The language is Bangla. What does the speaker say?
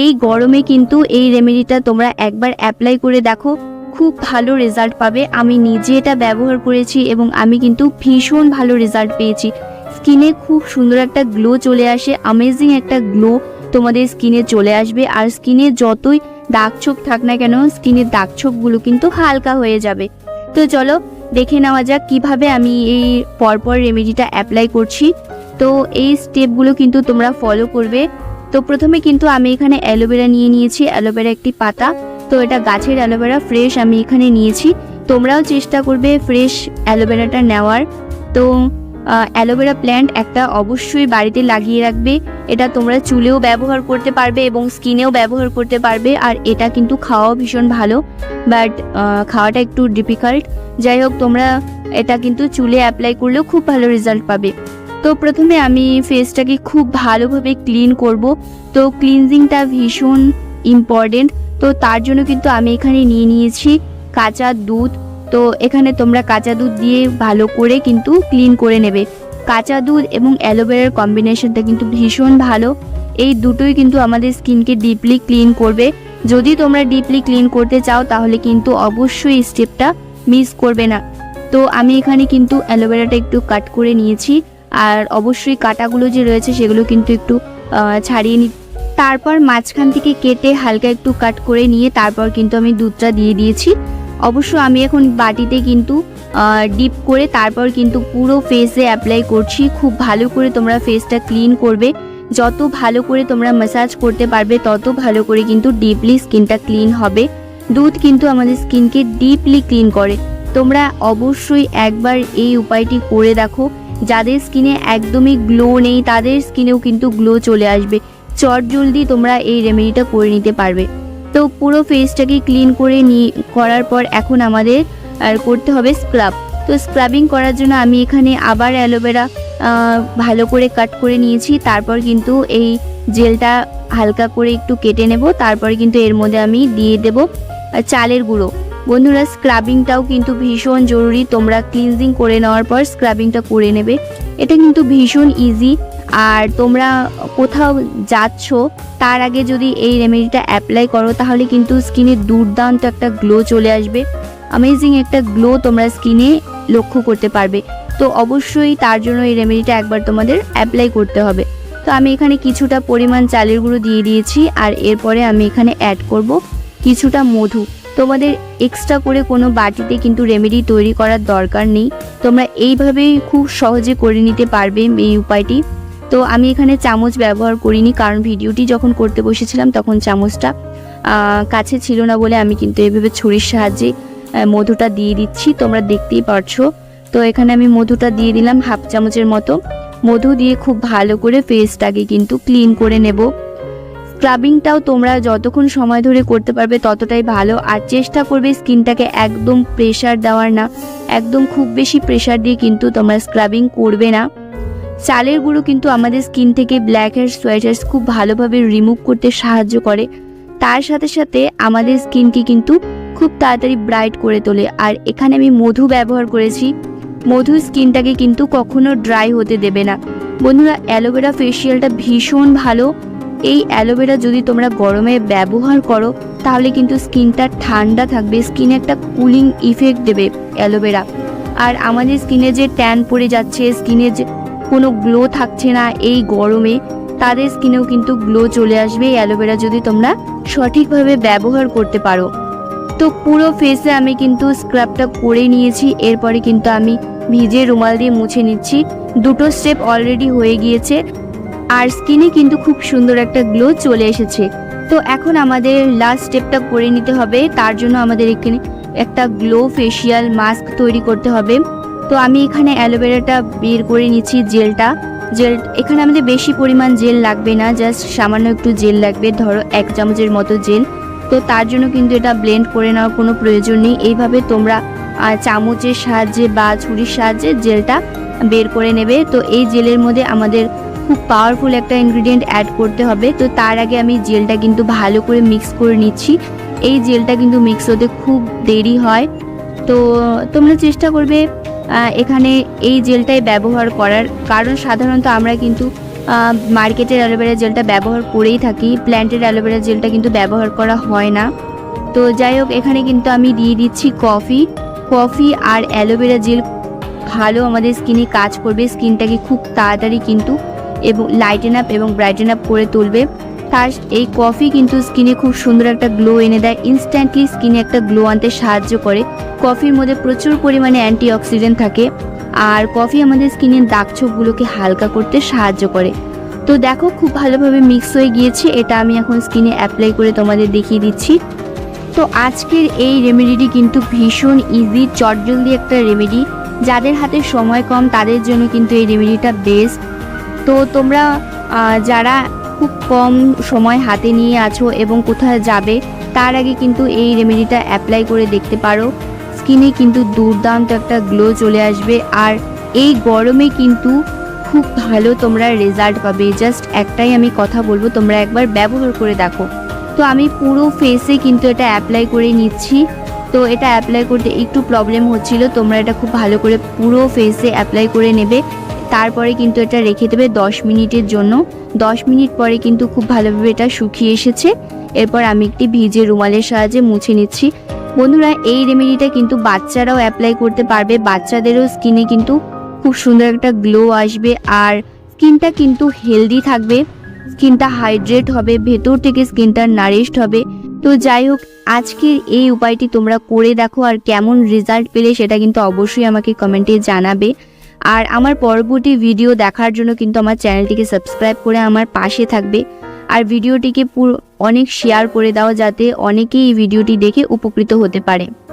এই গরমে কিন্তু এই রেমেডিটা তোমরা একবার অ্যাপ্লাই করে দেখো, খুব ভালো রেজাল্ট পাবে। আমি নিজে এটা ব্যবহার করেছি এবং আমি কিন্তু ভীষণ ভালো রেজাল্ট পেয়েছি। স্কিনে খুব সুন্দর একটা গ্লো চলে আসে, অ্যামেজিং একটা গ্লো তোমাদের স্কিনে চলে আসবে। আর স্কিনে যতই দাগ ছোপ থাক না কেন, স্কিনের দাগ ছোপগুলো কিন্তু হালকা হয়ে যাবে। তো চলো দেখে নেওয়া যাক কিভাবে আমি এই পরপর রেমেডিটা অ্যাপ্লাই করছি। তো এই স্টেপগুলো কিন্তু তোমরা ফলো করবে। তো প্রথমে কিন্তু আমি এখানে অ্যালোভেরা নিয়ে নিয়েছি, অ্যালোভেরা একটি পাতা। তো এটা গাছের অ্যালোভেরা, ফ্রেশ আমি এখানে নিয়েছি। তোমরাও চেষ্টা করবে ফ্রেশ অ্যালোভেরাটা নেওয়ার। তো অ্যালোভেরা প্ল্যান্ট একটা অবশ্যই বাড়িতে লাগিয়ে রাখবে। এটা তোমরা চুলেও ব্যবহার করতে পারবে এবং স্কিনেও ব্যবহার করতে পারবে। আর এটা কিন্তু খাওয়াও ভীষণ ভালো, বাট খাওয়াটা একটু ডিফিকাল্ট। যাই হোক, তোমরা এটা কিন্তু চুলে অ্যাপ্লাই করলেও খুব ভালো রেজাল্ট পাবে। তো প্রথমে আমি ফেসটাকে খুব ভালোভাবে ক্লিন করব। তো ক্লিনজিংটা ভীষণ ইম্পর্টেন্ট। তো তার জন্য কিন্তু আমি এখানে নিয়ে নিয়েছি কাঁচা দুধ। তো এখানে তোমরা কাঁচা দুধ দিয়ে ভালো করে কিন্তু ক্লিন করে নেবে। কাঁচা দুধ এবং অ্যালোভেরার কম্বিনেশনটা কিন্তু ভীষণ ভালো। এই দুটোই কিন্তু আমাদের স্কিনকে ডিপলি ক্লিন করবে। যদি তোমরা ডিপলি ক্লিন করতে চাও তাহলে কিন্তু অবশ্যই স্টেপটা মিস করবে না। তো আমি এখানে কিন্তু অ্যালোভেরাটা একটু কাট করে নিয়েছি, আর অবশ্যই কাটাগুলো যে রয়েছে সেগুলো কিন্তু একটু ছাড়িয়ে নি। তারপর মাঝখান থেকে কেটে হালকা একটু কাট করে নিয়ে তারপর কিন্তু আমি দুধটা দিয়ে দিয়েছি। অবশ্য আমি এখন বাটিতে কিন্তু ডিপ করে তারপর কিন্তু পুরো ফেসে অ্যাপ্লাই করছি। খুব ভালো করে তোমরা ফেসটা ক্লিন করবে। যত ভালো করে তোমরা ম্যাসাজ করতে পারবে তত ভালো করে কিন্তু ডিপলি স্কিনটা ক্লিন হবে। দুধ কিন্তু আমাদের স্কিনকে ডিপলি ক্লিন করে। তোমরা অবশ্যই একবার এই উপায়টি করে দেখো। যাদের স্কিনে একদমই গ্লো নেই তাদের স্কিনেও কিন্তু গ্লো চলে আসবে। চটজলদি তোমরা এই রেমেডিটা করে নিতে পারবে। তো পুরো ফেসটাকে ক্লিন করে করার পর এখন আমাদের করতে হবে স্ক্রাব। তো স্ক্রাবিং করার জন্য আমি এখানে আবার অ্যালোভেরা ভালো করে কাট করে নিয়েছি। তারপর কিন্তু এই জেলটা হালকা করে একটু কেটে নেব। তারপরে কিন্তু এর মধ্যে আমি দিয়ে দেব চালের গুঁড়ো। বন্ধুরা, স্ক্রাবিংটাও কিন্তু ভীষণ জরুরি। তোমরা ক্লিনজিং করে নেওয়ার পর স্ক্রাবিংটা করে নেবে। এটা কিন্তু ভীষণ ইজি। আর তোমরা কোথাও যাচ্ছ তার আগে যদি এই রেমেডিটা অ্যাপ্লাই করো তাহলে কিন্তু স্কিনে দুর্দান্ত একটা গ্লো চলে আসবে। অ্যামেজিং একটা গ্লো তোমরা স্কিনে লক্ষ্য করতে পারবে। তো অবশ্যই তার জন্য এই রেমেডিটা একবার তোমাদের অ্যাপ্লাই করতে হবে। তো আমি এখানে কিছুটা পরিমাণ চালের গুঁড়ো দিয়ে দিয়েছি, আর এরপরে আমি এখানে অ্যাড করব কিছুটা মধু। তোমাদের এক্সট্রা করে কোনো বাটিতে কিন্তু রেমেডি তৈরি করার দরকার নেই। তোমরা এইভাবেই খুব সহজে করে নিতে পারবে এই উপায়টি। তো আমি এখানে চামচ ব্যবহার করিনি, কারণ ভিডিওটি যখন করতে বসেছিলাম তখন চামচটা কাছে ছিল না বলে আমি কিন্তু এভাবে ছুরির সাহায্যে মধুটা দিয়ে দিচ্ছি। তোমরা দেখতেই পারছো। তো এখানে আমি মধুটা দিয়ে দিলাম হাফ চামচের মতো। মধু দিয়ে খুব ভালো করে ফেসটাকে কিন্তু ক্লিন করে নেব। স্ক্রাবিংটাও তোমরা যতক্ষণ সময় ধরে করতে পারবে ততটাই ভালো। আর চেষ্টা করবে স্কিনটাকে একদম প্রেশার দেওয়ার না, একদম খুব বেশি প্রেশার দিয়ে কিন্তু তোমরা স্ক্রাবিং করবে না। চালের গুঁড়ো কিন্তু আমাদের স্কিন থেকে ব্ল্যাক হেডস, হোয়াইট হেডস খুব ভালোভাবে রিমুভ করতে সাহায্য করে। তার সাথে সাথে আমাদের স্কিনকে কিন্তু খুব তাড়াতাড়ি ব্রাইট করে তোলে। আর এখানে আমি মধু ব্যবহার করেছি। মধু স্কিনটাকে কিন্তু কখনো ড্রাই হতে দেবে না। বন্ধুরা, অ্যালোভেরা ফেসিয়ালটা ভীষণ ভালো। এই অ্যালোভেরা যদি তোমরা গরমে ব্যবহার করো তাহলে কিন্তু স্কিনটা ঠান্ডা থাকবে, স্কিনে একটা কুলিং ইফেক্ট দেবে অ্যালোভেরা। আর আমাদের স্কিনে যে ট্যান পড়ে যাচ্ছে, স্কিনে যে কোনো গ্লো থাকছে না এই গরমে, তাদের স্কিনেও কিন্তু গ্লো চলে আসবে অ্যালোভেরা যদি তোমরা সঠিকভাবে ব্যবহার করতে পারো। তো পুরো ফেসে আমি কিন্তু স্ক্রাবটা করে নিয়েছি। এরপরে কিন্তু আমি ভিজে রুমাল দিয়ে মুছে নিচ্ছি। দুটো স্টেপ অলরেডি হয়ে গিয়েছে আর স্কিনে কিন্তু খুব সুন্দর একটা গ্লো চলে এসেছে। তো এখন আমাদের লাস্ট স্টেপটা করে নিতে হবে। তার জন্য আমাদের এখানে একটা গ্লো ফেসিয়াল মাস্ক তৈরি করতে হবে। তো আমি এখানে অ্যালোভেরাটা বের করে নিচ্ছি, জেল এখানে আমাদের বেশি পরিমাণ জেল লাগবে না, জাস্ট সামান্য একটু জেল লাগবে, ধরো 1 চামচের মতো জেল। তো তার জন্য কিন্তু এটা ব্লেন্ড করে নেওয়ার কোনো প্রয়োজন নেই। এইভাবে তোমরা চামচের সাহায্যে বা ছুরির সাহায্যে জেলটা বের করে নেবে। তো এই জেলের মধ্যে আমাদের খুব পাওয়ারফুল একটা ইনগ্রিডিয়েন্ট অ্যাড করতে হবে। তো তার আগে আমি জেলটা কিন্তু ভালো করে মিক্স করে নিচ্ছি। এই জেলটা কিন্তু মিক্স হতে খুব দেরি হয়। তো তোমরা চেষ্টা করবে এখানে এই জেলটাই ব্যবহার করার, কারণ সাধারণত আমরা কিন্তু মার্কেটের অ্যালোভেরা জেলটা ব্যবহার করেই থাকি, প্ল্যান্টের অ্যালোভেরা জেলটা কিন্তু ব্যবহার করা হয় না। তো যাই হোক, এখানে কিন্তু আমি দিয়ে দিচ্ছি কফি আর অ্যালোভেরা জেল ভালো আমাদের স্কিনে কাজ করবে, স্কিনটাকে খুব তাড়াতাড়ি কিন্তু এবং লাইটেন আপ এবং ব্রাইটেন আপ করে তুলবে। তার এই কফি কিন্তু স্কিনে খুব সুন্দর একটা গ্লো এনে দেয়, ইনস্ট্যান্টলি স্কিনে একটা গ্লো আনতে সাহায্য করে। কফির মধ্যে প্রচুর পরিমাণে অ্যান্টিঅক্সিডেন্ট থাকে, আর কফি আমাদের স্কিনের দাগ ছোপগুলোকে হালকা করতে সাহায্য করে। তো দেখো খুব ভালোভাবে মিক্স হয়ে গিয়েছে, এটা আমি এখন স্কিনে অ্যাপ্লাই করে তোমাদের দেখিয়ে দিচ্ছি। তো আজকের এই রেমেডিটি কিন্তু ভীষণ ইজি, চটজলদি একটা রেমেডি। যাদের হাতে সময় কম তাদের জন্য কিন্তু এই রেমেডিটা বেস্ট। তো তোমরা যারা খুব কম সময় হাতে নিয়ে আছো এবং কোথায় যাবে তার আগে কিন্তু এই রেমেডিটা অ্যাপ্লাই করে দেখতে পারো, স্কিনে কিন্তু দুর্দান্ত একটা গ্লো চলে আসবে। আর এই গরমে কিন্তু খুব ভালো তোমরা রেজাল্ট পাবে। জাস্ট একটাই আমি কথা বলবো, তোমরা একবার ব্যবহার করে দেখো। তো আমি পুরো ফেসে কিন্তু এটা অ্যাপ্লাই করে নিচ্ছি। তো এটা অ্যাপ্লাই করতে একটু প্রবলেম হচ্ছিল, তোমরা এটা খুব ভালো করে পুরো ফেসে অ্যাপ্লাই করে নেবে। তারপরে কিন্তু এটা রেখে দেবে 10 মিনিটের জন্য। 10 মিনিট পরে কিন্তু খুব ভালোভাবে এটা শুকিয়ে এসেছে। এরপর আমি একটি ভিজে রুমালের সাহায্যে মুছে নিচ্ছি। বন্ধুরা, এই রেমেডিটা কিন্তু বাচ্চারাও অ্যাপ্লাই করতে পারবে, বাচ্চাদেরও স্কিনে কিন্তু খুব সুন্দর একটা গ্লো আসবে, আর স্কিনটা কিন্তু হেলদি থাকবে, স্কিনটা হাইড্রেট হবে, ভেতর থেকে স্কিনটা নারিশড হবে। তো যাই হোক, আজকের এই উপায়টি তোমরা করে দেখো, আর কেমন রেজাল্ট পেলে সেটা কিন্তু অবশ্যই আমাকে কমেন্টে জানাবে। আর আমার পরবর্তী ভিডিও দেখার জন্য কিন্তু আমার চ্যানেলটিকে সাবস্ক্রাইব করে আমার পাশে থাকবে, আর ভিডিওটিকে অনেক শেয়ার করে দাও যাতে অনেকেই এই ভিডিওটি দেখে উপকৃত হতে পারে।